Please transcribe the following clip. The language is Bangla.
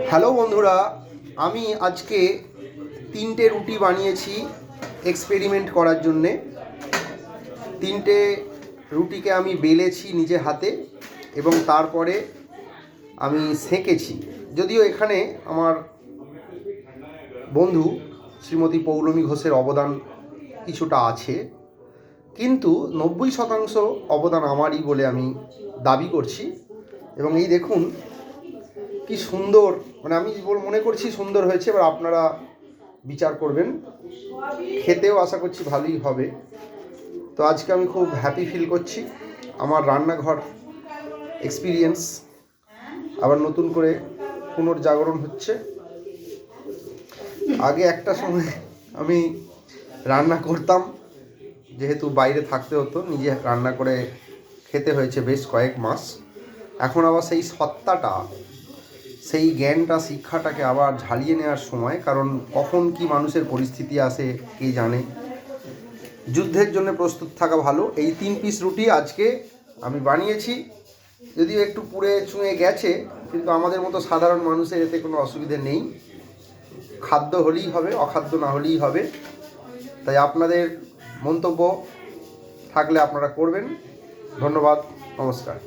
হ্যালো বন্ধুরা, আমি আজকে 3টে রুটি বানিয়েছি এক্সপেরিমেন্ট করার জন্যে। 3টে রুটিকে আমি বেলেছি নিজে হাতে এবং তারপরে আমি সেঁকেছি। যদিও এখানে আমার বন্ধু শ্রীমতী পৌলমী ঘোষের অবদান কিছুটা আছে, কিন্তু 90% অবদান আমারই বলে আমি দাবি করছি। এবং এই দেখুন কি সুন্দর, আমি মনে করছি সুন্দর হয়েছে। এবার আপনারা বিচার করবেন। খেতেও আশা করছি ভালোই হবে। তো আজকে আমি খুব হ্যাপি ফিল করছি। আমার রান্নাঘর এক্সপিরিয়েন্স আবার নতুন করে পুনর্জাগরণ হচ্ছে। আগে একটা সময় আমি রান্না করতাম, যেহেতু বাইরে থাকতে হতো, নিজে রান্না করে খেতে হয়েছে বেশ কয়েক মাস। এখন আবার সেই সত্তাটা, সেই জ্ঞানটা, শিক্ষাটাকে আবার ঝালিয়ে নেওয়ার সময়। কারণ কখন কি মানুষের পরিস্থিতি আসে কে জানে। যুদ্ধের জন্য প্রস্তুত থাকা ভালো। এই 3 পিস রুটি আজকে আমি বানিয়েছি। যদিও একটু পুড়ে চুঁয়ে গেছে, কিন্তু আমাদের মতো সাধারণ মানুষের এতে কোনো অসুবিধে নেই। খাদ্য হলেই হবে, অখাদ্য না হলেই হবে। তাই আপনাদের মন্তব্য থাকলে আপনারা করবেন। ধন্যবাদ, নমস্কার।